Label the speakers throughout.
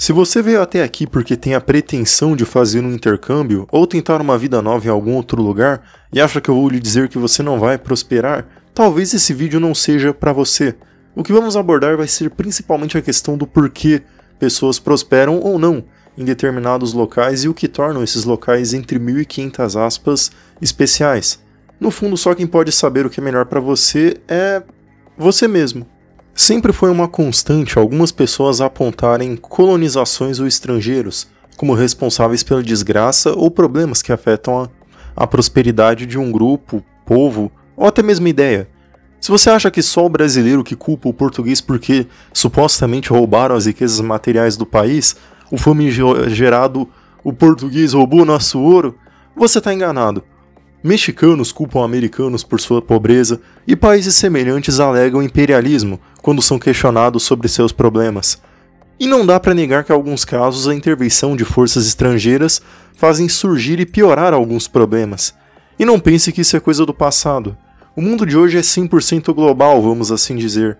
Speaker 1: Se você veio até aqui porque tem a pretensão de fazer um intercâmbio ou tentar uma vida nova em algum outro lugar e acha que eu vou lhe dizer que você não vai prosperar, talvez esse vídeo não seja para você. O que vamos abordar vai ser principalmente a questão do porquê pessoas prosperam ou não em determinados locais e o que tornam esses locais, entre 1.500 aspas, especiais. No fundo, só quem pode saber o que é melhor para você é você mesmo. Sempre foi uma constante algumas pessoas apontarem colonizações ou estrangeiros como responsáveis pela desgraça ou problemas que afetam a prosperidade de um grupo, povo ou até mesmo ideia. Se você acha que só o brasileiro que culpa o português porque supostamente roubaram as riquezas materiais do país, o famigerado "o português roubou nosso ouro", você está enganado. Mexicanos culpam americanos por sua pobreza e países semelhantes alegam imperialismo quando são questionados sobre seus problemas. E não dá para negar que em alguns casos a intervenção de forças estrangeiras fazem surgir e piorar alguns problemas. E não pense que isso é coisa do passado. O mundo de hoje é 100% global, vamos assim dizer.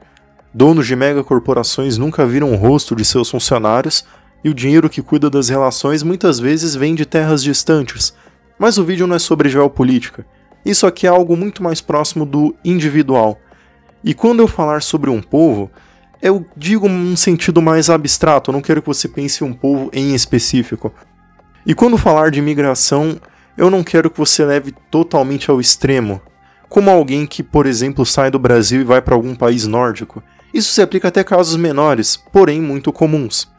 Speaker 1: Donos de megacorporações nunca viram o rosto de seus funcionários e o dinheiro que cuida das relações muitas vezes vem de terras distantes. Mas o vídeo não é sobre geopolítica. Isso aqui é algo muito mais próximo do individual. E quando eu falar sobre um povo, eu digo num sentido mais abstrato, eu não quero que você pense em um povo em específico. E quando falar de imigração, eu não quero que você leve totalmente ao extremo. Como alguém que, por exemplo, sai do Brasil e vai para algum país nórdico. Isso se aplica até a casos menores, porém muito comuns.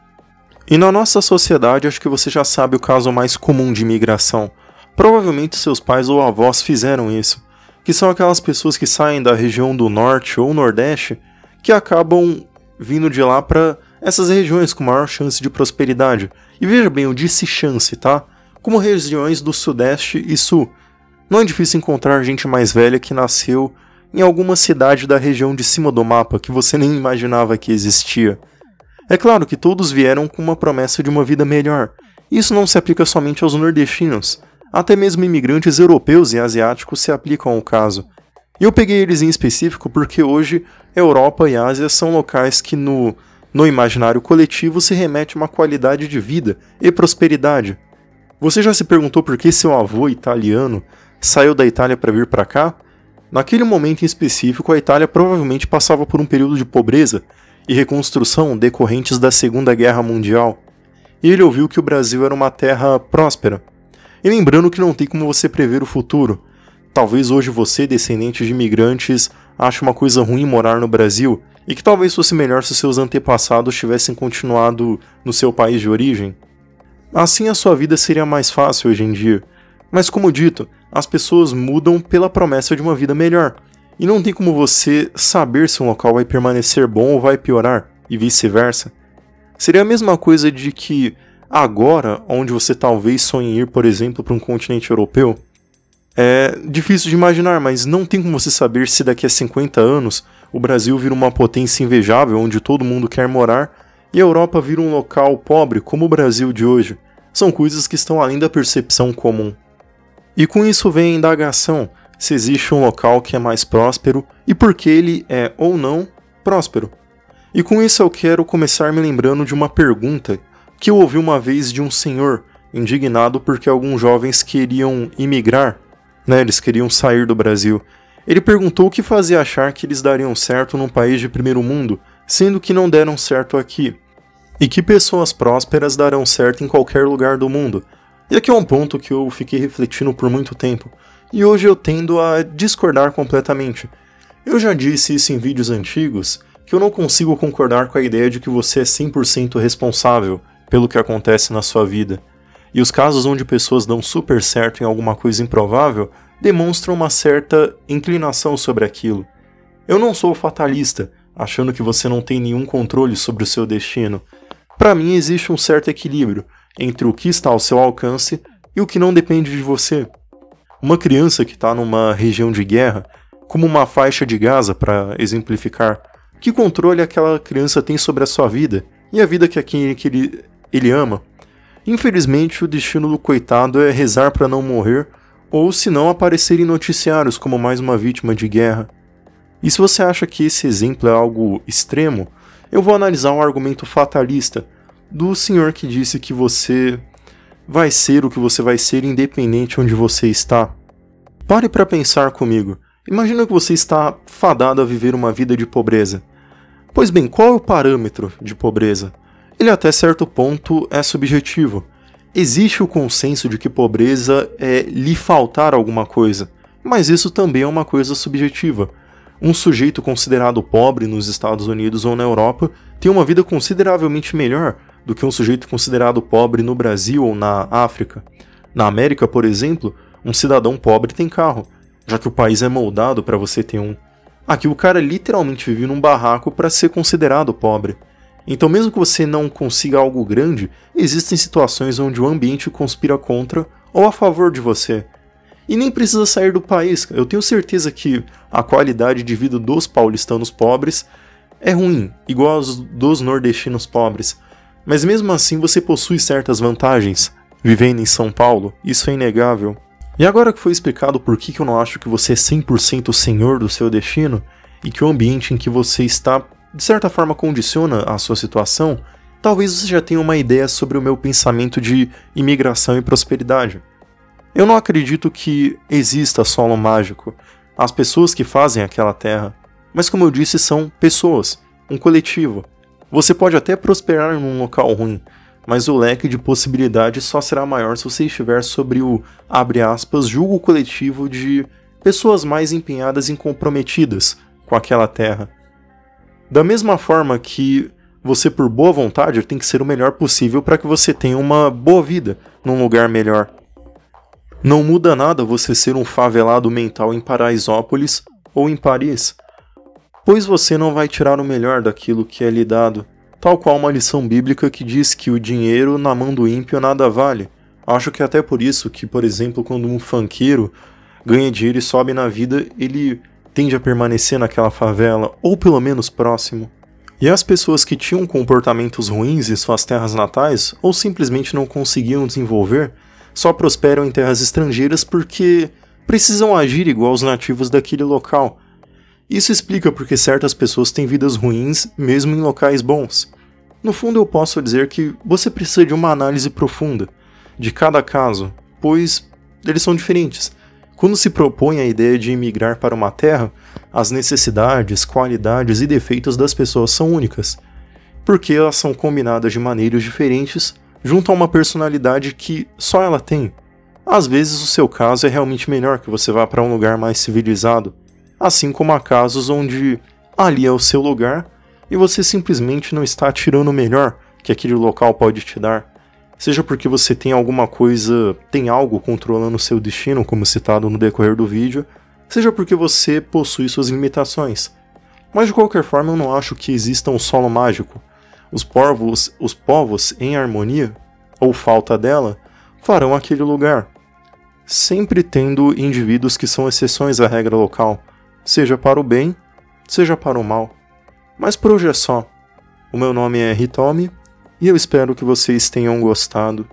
Speaker 1: E na nossa sociedade, acho que você já sabe o caso mais comum de imigração. Provavelmente seus pais ou avós fizeram isso, que são aquelas pessoas que saem da região do norte ou nordeste, que acabam vindo de lá para essas regiões com maior chance de prosperidade. E veja bem, eu disse chance, tá? Como regiões do sudeste e sul. Não é difícil encontrar gente mais velha que nasceu em alguma cidade da região de cima do mapa que você nem imaginava que existia. É claro que todos vieram com uma promessa de uma vida melhor. Isso não se aplica somente aos nordestinos. Até mesmo imigrantes europeus e asiáticos se aplicam ao caso. E eu peguei eles em específico porque hoje Europa e Ásia são locais que no imaginário coletivo se remete a uma qualidade de vida e prosperidade. Você já se perguntou por que seu avô italiano saiu da Itália para vir para cá? Naquele momento em específico, a Itália provavelmente passava por um período de pobreza e reconstrução decorrentes da Segunda Guerra Mundial. E ele ouviu que o Brasil era uma terra próspera. E lembrando que não tem como você prever o futuro. Talvez hoje você, descendente de imigrantes, ache uma coisa ruim morar no Brasil, e que talvez fosse melhor se seus antepassados tivessem continuado no seu país de origem. Assim a sua vida seria mais fácil hoje em dia. Mas como dito, as pessoas mudam pela promessa de uma vida melhor, e não tem como você saber se um local vai permanecer bom ou vai piorar, e vice-versa. Seria a mesma coisa de que agora, onde você talvez sonhe em ir, por exemplo, para um continente europeu, é difícil de imaginar, mas não tem como você saber se daqui a 50 anos o Brasil vira uma potência invejável onde todo mundo quer morar e a Europa vira um local pobre como o Brasil de hoje. São coisas que estão além da percepção comum. E com isso vem a indagação se existe um local que é mais próspero e por que ele é ou não próspero. E com isso eu quero começar me lembrando de uma pergunta que eu ouvi uma vez de um senhor indignado porque alguns jovens queriam imigrar, eles queriam sair do Brasil. Ele perguntou o que fazia achar que eles dariam certo num país de primeiro mundo, sendo que não deram certo aqui, e que pessoas prósperas darão certo em qualquer lugar do mundo. E aqui é um ponto que eu fiquei refletindo por muito tempo, e hoje eu tendo a discordar completamente. Eu já disse isso em vídeos antigos, que eu não consigo concordar com a ideia de que você é 100% responsável pelo que acontece na sua vida. E os casos onde pessoas dão super certo em alguma coisa improvável demonstram uma certa inclinação sobre aquilo. Eu não sou fatalista, achando que você não tem nenhum controle sobre o seu destino. Para mim existe um certo equilíbrio entre o que está ao seu alcance e o que não depende de você. Uma criança que está numa região de guerra, como uma faixa de Gaza para exemplificar, que controle aquela criança tem sobre a sua vida e a vida que ele ama? Infelizmente, o destino do coitado é rezar para não morrer, ou se não aparecer em noticiários como mais uma vítima de guerra. E se você acha que esse exemplo é algo extremo, eu vou analisar um argumento fatalista, do senhor que disse que você vai ser o que você vai ser independente onde você está. Pare para pensar comigo. Imagina que você está fadado a viver uma vida de pobreza. Pois bem, qual é o parâmetro de pobreza? Ele até certo ponto é subjetivo. Existe o consenso de que pobreza é lhe faltar alguma coisa, mas isso também é uma coisa subjetiva. Um sujeito considerado pobre nos Estados Unidos ou na Europa tem uma vida consideravelmente melhor do que um sujeito considerado pobre no Brasil ou na África. Na América, por exemplo, um cidadão pobre tem carro, já que o país é moldado para você ter um. Aqui o cara literalmente vive num barraco para ser considerado pobre. Então, mesmo que você não consiga algo grande, existem situações onde o ambiente conspira contra ou a favor de você. E nem precisa sair do país. Eu tenho certeza que a qualidade de vida dos paulistanos pobres é ruim, igual aos dos nordestinos pobres. Mas mesmo assim você possui certas vantagens vivendo em São Paulo, isso é inegável. E agora que foi explicado por que eu não acho que você é 100% senhor do seu destino, e que o ambiente em que você está de certa forma condiciona a sua situação, talvez você já tenha uma ideia sobre o meu pensamento de imigração e prosperidade. Eu não acredito que exista solo mágico, as pessoas que fazem aquela terra, mas como eu disse, são pessoas, um coletivo. Você pode até prosperar num local ruim, mas o leque de possibilidades só será maior se você estiver sobre o, abre aspas, julgo coletivo de pessoas mais empenhadas e comprometidas com aquela terra. Da mesma forma que você, por boa vontade, tem que ser o melhor possível para que você tenha uma boa vida num lugar melhor. Não muda nada você ser um favelado mental em Paraisópolis ou em Paris, pois você não vai tirar o melhor daquilo que é lhe dado, tal qual uma lição bíblica que diz que o dinheiro na mão do ímpio nada vale. Acho que até por isso que, por exemplo, quando um funkeiro ganha dinheiro e sobe na vida, ele tende a permanecer naquela favela, ou pelo menos próximo. E as pessoas que tinham comportamentos ruins em suas terras natais, ou simplesmente não conseguiam desenvolver, só prosperam em terras estrangeiras porque precisam agir igual os nativos daquele local. Isso explica porque certas pessoas têm vidas ruins mesmo em locais bons. No fundo, eu posso dizer que você precisa de uma análise profunda de cada caso, pois eles são diferentes. Quando se propõe a ideia de imigrar para uma terra, as necessidades, qualidades e defeitos das pessoas são únicas, porque elas são combinadas de maneiras diferentes junto a uma personalidade que só ela tem. Às vezes o seu caso é realmente melhor que você vá para um lugar mais civilizado, assim como há casos onde ali é o seu lugar e você simplesmente não está tirando o melhor que aquele local pode te dar. Seja porque você tem alguma coisa, tem algo controlando o seu destino, como citado no decorrer do vídeo, seja porque você possui suas limitações. Mas de qualquer forma eu não acho que exista um solo mágico. Os povos em harmonia, ou falta dela, farão aquele lugar, sempre tendo indivíduos que são exceções à regra local, seja para o bem, seja para o mal. Mas por hoje é só. O meu nome é Hitomi, e eu espero que vocês tenham gostado.